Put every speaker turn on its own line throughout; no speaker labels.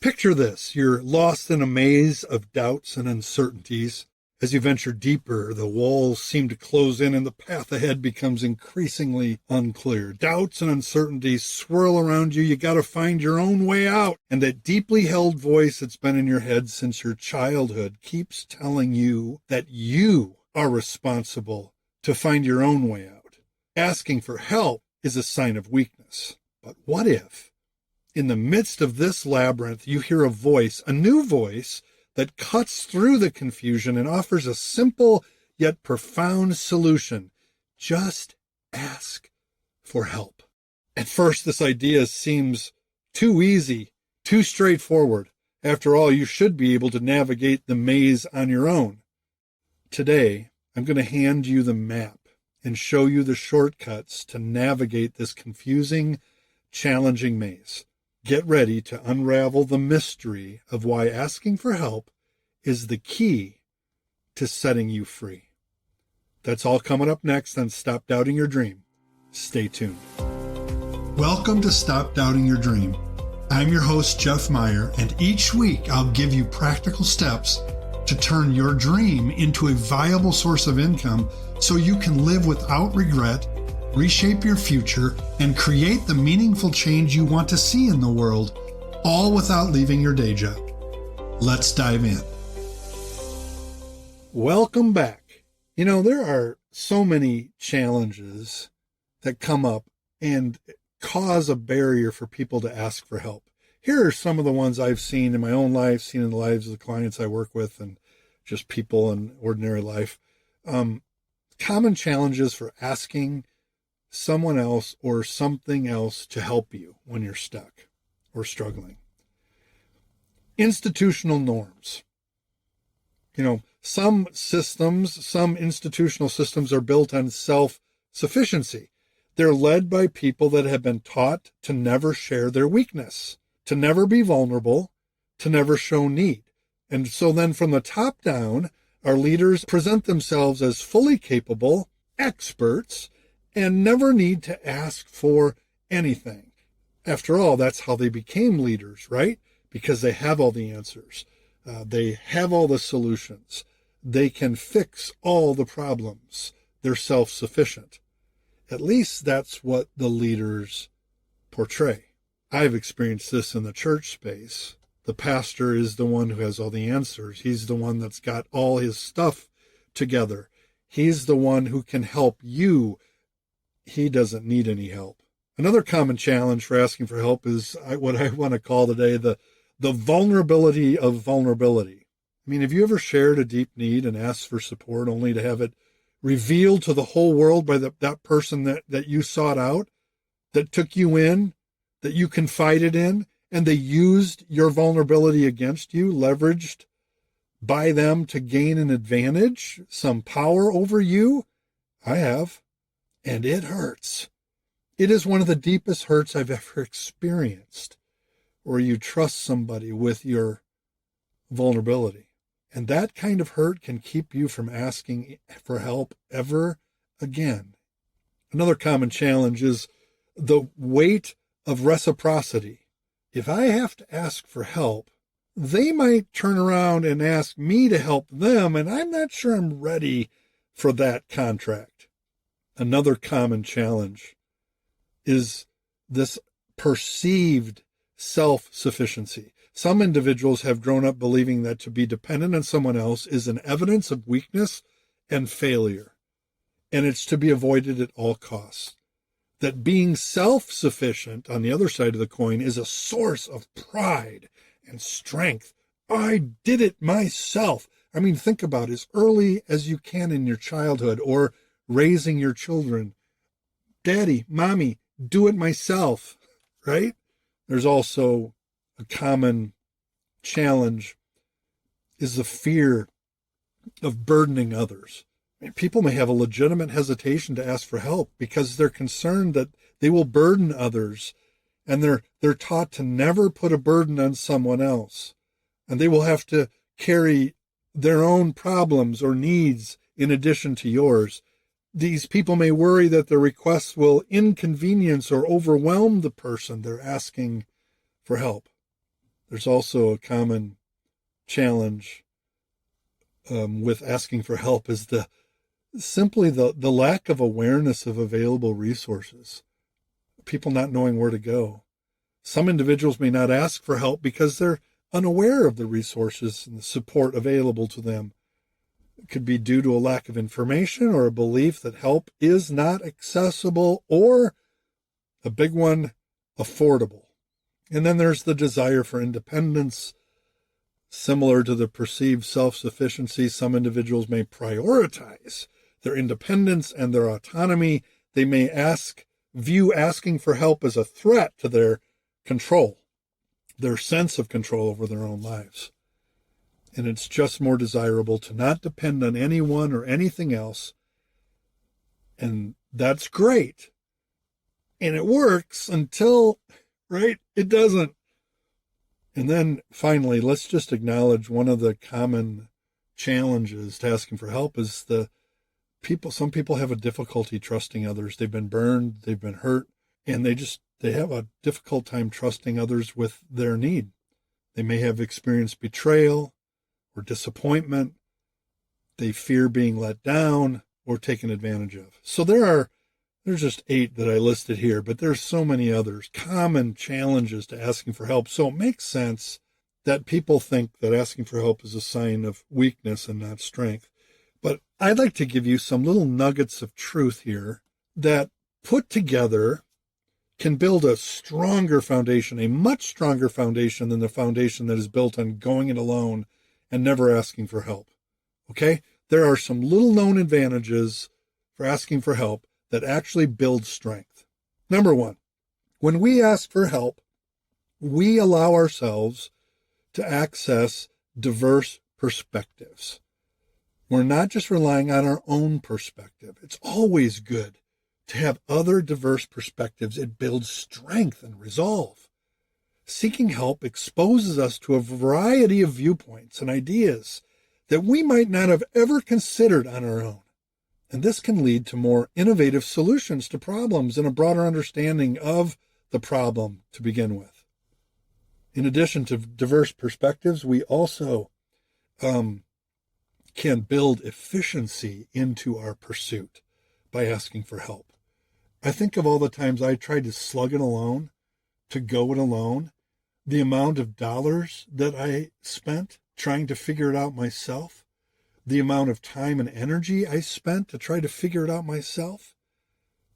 Picture this. You're lost in a maze of doubts and uncertainties. As you venture deeper, the walls seem to close in and the path ahead becomes increasingly unclear. Doubts and uncertainties swirl around you. You got to find your own way out. And that deeply held voice that's been in your head since your childhood keeps telling you that you are responsible to find your own way out. Asking for help is a sign of weakness. But what if, in the midst of this labyrinth, you hear a voice, a new voice, that cuts through the confusion and offers a simple yet profound solution? Just ask for help. At first, this idea seems too easy, too straightforward. After all, you should be able to navigate the maze on your own. Today, I'm going to hand you the map and show you the shortcuts to navigate this confusing, challenging maze. Get ready to unravel the mystery of why asking for help is the key to setting you free. That's all coming up next on Stop Doubting Your Dream. Stay tuned. Welcome to Stop Doubting Your Dream. I'm your host, Jeff Meyer, and each week I'll give you practical steps to turn your dream into a viable source of income so you can live without regret, reshape your future, and create the meaningful change you want to see in the world, all without leaving your day job. Let's dive in. Welcome back. You know, there are so many challenges that come up and cause a barrier for people to ask for help. Here are some of the ones I've seen in my own life, seen in the lives of the clients I work with, and just people in ordinary life. Common challenges for asking someone else or something else to help you when you're stuck or struggling. Institutional norms. You know, some institutional systems are built on self-sufficiency. They're led by people that have been taught to never share their weakness, to never be vulnerable, to never show need. And so then from the top down, our leaders present themselves as fully capable experts and never need to ask for anything. After all, that's how they became leaders, right? Because they have all the answers. They have all the solutions. They can fix all the problems. They're self-sufficient. At least that's what the leaders portray. I've experienced this in the church space. The pastor is the one who has all the answers. He's the one that's got all his stuff together. He's the one who can help you. He doesn't need any help. Another common challenge for asking for help is what I want to call today the vulnerability of vulnerability. I mean, have you ever shared a deep need and asked for support only to have it revealed to the whole world by that person that you sought out, that took you in, that you confided in, and they used your vulnerability against you, leveraged by them to gain an advantage, some power over you? I have. And it hurts. It is one of the deepest hurts I've ever experienced, where you trust somebody with your vulnerability. And that kind of hurt can keep you from asking for help ever again. Another common challenge is the weight of reciprocity. If I have to ask for help, they might turn around and ask me to help them, and I'm not sure I'm ready for that contract. Another common challenge is this perceived self-sufficiency. Some individuals have grown up believing that to be dependent on someone else is an evidence of weakness and failure, and it's to be avoided at all costs. That being self-sufficient, on the other side of the coin, is a source of pride and strength. I did it myself. I mean, think about it, as early as you can in your childhood or raising your children. Daddy, mommy, do it myself, right? There's also a common challenge is the fear of burdening others. I mean, people may have a legitimate hesitation to ask for help because they're concerned that they will burden others, and they're taught to never put a burden on someone else, and they will have to carry their own problems or needs in addition to yours. These people may worry that their requests will inconvenience or overwhelm the person they're asking for help. There's also a common challenge with asking for help is simply the lack of awareness of available resources, people not knowing where to go. Some individuals may not ask for help because they're unaware of the resources and the support available to them. It could be due to a lack of information or a belief that help is not accessible, or a big one, affordable. And then there's the desire for independence. Similar to the perceived self-sufficiency, some individuals may prioritize their independence and their autonomy. They may view asking for help as a threat to their control, their sense of control over their own lives. And it's just more desirable to not depend on anyone or anything else. And that's great. And it works until, right, it doesn't. And then finally, let's just acknowledge one of the common challenges to asking for help is some people have a difficulty trusting others. They've been burned, they've been hurt, and they have a difficult time trusting others with their need. They may have experienced betrayal or disappointment. They fear being let down or taken advantage of. So there's just 8 that I listed here, but there's so many others, common challenges to asking for help. So it makes sense that people think that asking for help is a sign of weakness and not strength. But I'd like to give you some little nuggets of truth here that put together can build a stronger foundation, a much stronger foundation than the foundation that is built on going it alone and never asking for help. Okay? There are some little known advantages for asking for help that actually build strength. Number 1, when we ask for help, we allow ourselves to access diverse perspectives. We're not just relying on our own perspective. It's always good to have other diverse perspectives. It builds strength and resolve. Seeking help exposes us to a variety of viewpoints and ideas that we might not have ever considered on our own. And this can lead to more innovative solutions to problems and a broader understanding of the problem to begin with. In addition to diverse perspectives, we also can build efficiency into our pursuit by asking for help. I think of all the times I tried to slug it alone, to go it alone, the amount of dollars that I spent trying to figure it out myself, the amount of time and energy I spent to try to figure it out myself.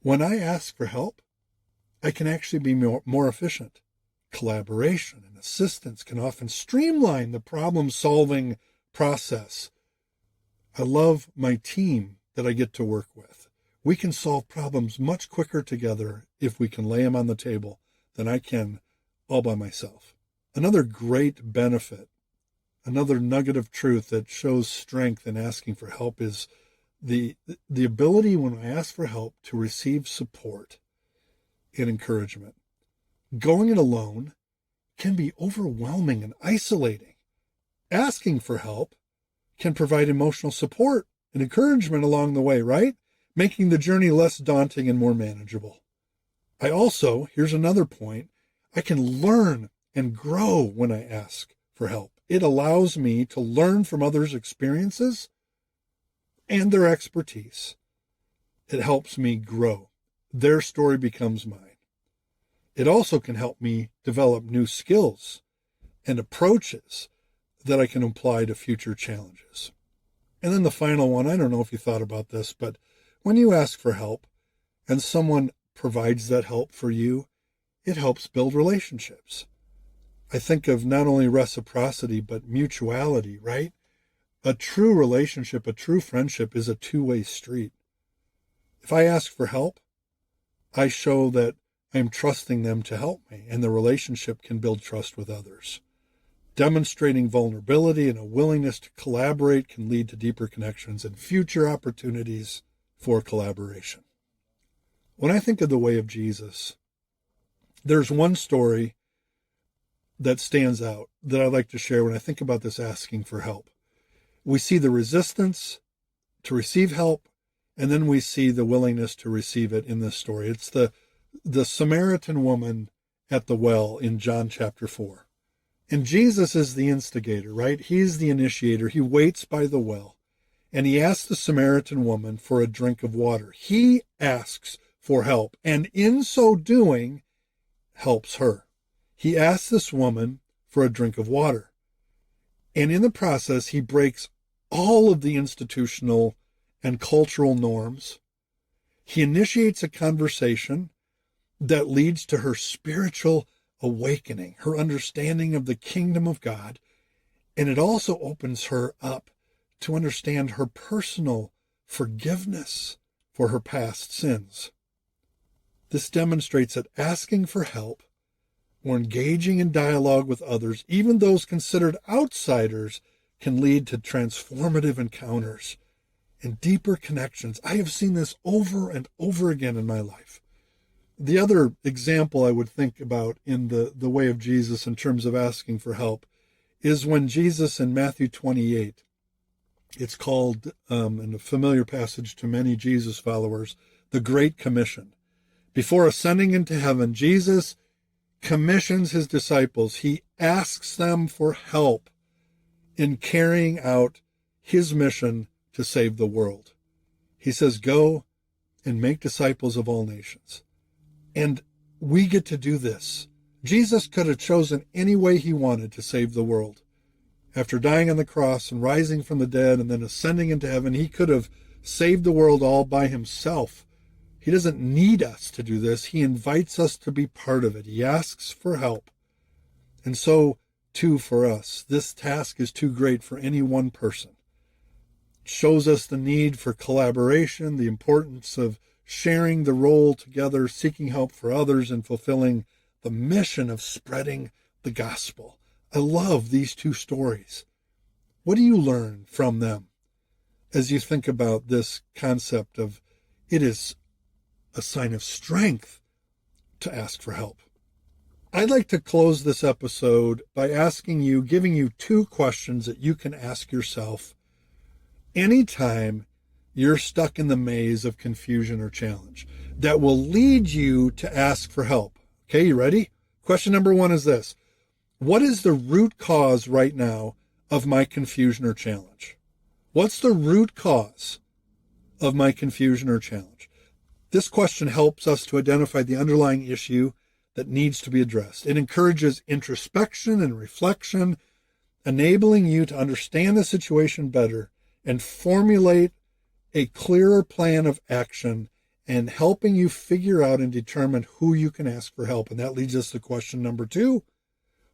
When I ask for help, I can actually be more efficient. Collaboration and assistance can often streamline the problem-solving process. I love my team that I get to work with. We can solve problems much quicker together if we can lay them on the table than I can all by myself. Another great benefit, another nugget of truth that shows strength in asking for help is the ability when I ask for help to receive support and encouragement. Going it alone can be overwhelming and isolating. Asking for help can provide emotional support and encouragement along the way, right? Making the journey less daunting and more manageable. Here's another point, I can learn and grow when I ask for help. It allows me to learn from others' experiences and their expertise. It helps me grow. Their story becomes mine. It also can help me develop new skills and approaches that I can apply to future challenges. And then the final one, I don't know if you thought about this, but when you ask for help and someone provides that help for you, it helps build relationships. I think of not only reciprocity, but mutuality, right? A true relationship, a true friendship is a two-way street. If I ask for help, I show that I'm trusting them to help me, and the relationship can build trust with others. Demonstrating vulnerability and a willingness to collaborate can lead to deeper connections and future opportunities for collaboration. When I think of the way of Jesus, there's one story that stands out that I'd like to share when I think about this asking for help. We see the resistance to receive help, and then we see the willingness to receive it in this story. It's the Samaritan woman at the well in John chapter 4. And Jesus is the instigator, right? He's the initiator. He waits by the well, and he asks the Samaritan woman for a drink of water. He asks for help, and in so doing, helps her. He asks this woman for a drink of water. And in the process, he breaks all of the institutional and cultural norms. He initiates a conversation that leads to her spiritual awakening, her understanding of the kingdom of God. And it also opens her up to understand her personal forgiveness for her past sins. This demonstrates that asking for help or engaging in dialogue with others, even those considered outsiders, can lead to transformative encounters and deeper connections. I have seen this over and over again in my life. The other example I would think about in the way of Jesus in terms of asking for help is when Jesus in Matthew 28, it's called, in a familiar passage to many Jesus followers, the Great Commission. Before ascending into heaven, Jesus commissions his disciples. He asks them for help in carrying out his mission to save the world. He says, go and make disciples of all nations. And we get to do this. Jesus could have chosen any way he wanted to save the world. After dying on the cross and rising from the dead and then ascending into heaven, he could have saved the world all by himself. He doesn't need us to do this. He invites us to be part of it. He asks for help. And so, too, for us, this task is too great for any one person. It shows us the need for collaboration, the importance of sharing the role together, seeking help for others, and fulfilling the mission of spreading the gospel. I love these two stories. What do you learn from them as you think about this concept of it is a sign of strength to ask for help? I'd like to close this episode by giving you two questions that you can ask yourself anytime you're stuck in the maze of confusion or challenge that will lead you to ask for help. Okay, you ready? Question number one is this. What is the root cause right now of my confusion or challenge? What's the root cause of my confusion or challenge? This question helps us to identify the underlying issue that needs to be addressed. It encourages introspection and reflection, enabling you to understand the situation better and formulate a clearer plan of action and helping you figure out and determine who you can ask for help. And that leads us to question number two.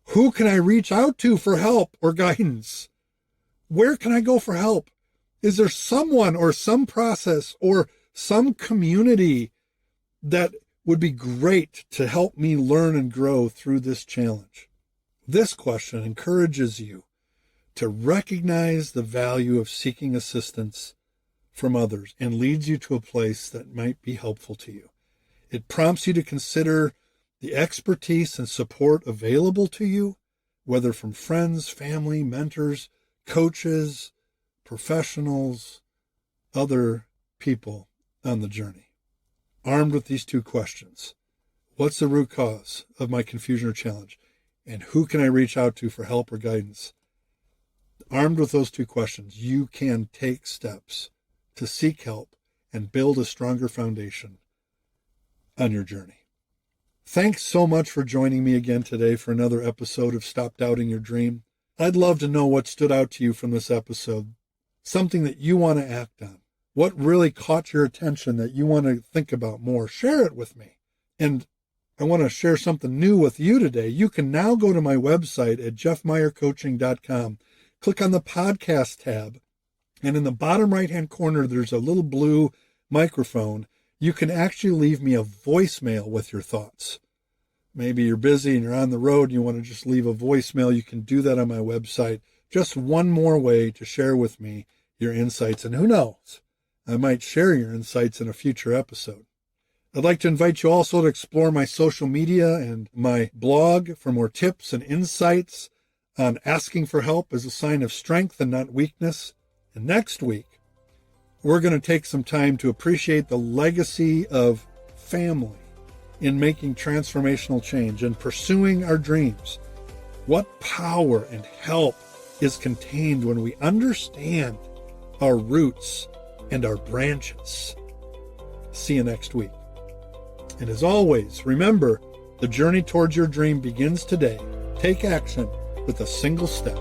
Who can I reach out to for help or guidance? Where can I go for help? Is there someone or some process or some community that would be great to help me learn and grow through this challenge? This question encourages you to recognize the value of seeking assistance from others and leads you to a place that might be helpful to you. It prompts you to consider the expertise and support available to you, whether from friends, family, mentors, coaches, professionals, other people on the journey. Armed with these two questions, what's the root cause of my confusion or challenge? And who can I reach out to for help or guidance? Armed with those two questions, you can take steps to seek help and build a stronger foundation on your journey. Thanks so much for joining me again today for another episode of Stop Doubting Your Dream. I'd love to know what stood out to you from this episode, something that you want to act on. What really caught your attention that you want to think about more? Share it with me. And I want to share something new with you today. You can now go to my website at jeffmeyercoaching.com, click on the podcast tab, and in the bottom right-hand corner, there's a little blue microphone. You can actually leave me a voicemail with your thoughts. Maybe you're busy and you're on the road and you want to just leave a voicemail. You can do that on my website. Just one more way to share with me your insights. And who knows, I might share your insights in a future episode. I'd like to invite you also to explore my social media and my blog for more tips and insights on asking for help as a sign of strength and not weakness. And next week, we're going to take some time to appreciate the legacy of family in making transformational change and pursuing our dreams. What power and help is contained when we understand our roots and our branches. See you next week. And as always, remember, the journey towards your dream begins today. Take action with a single step.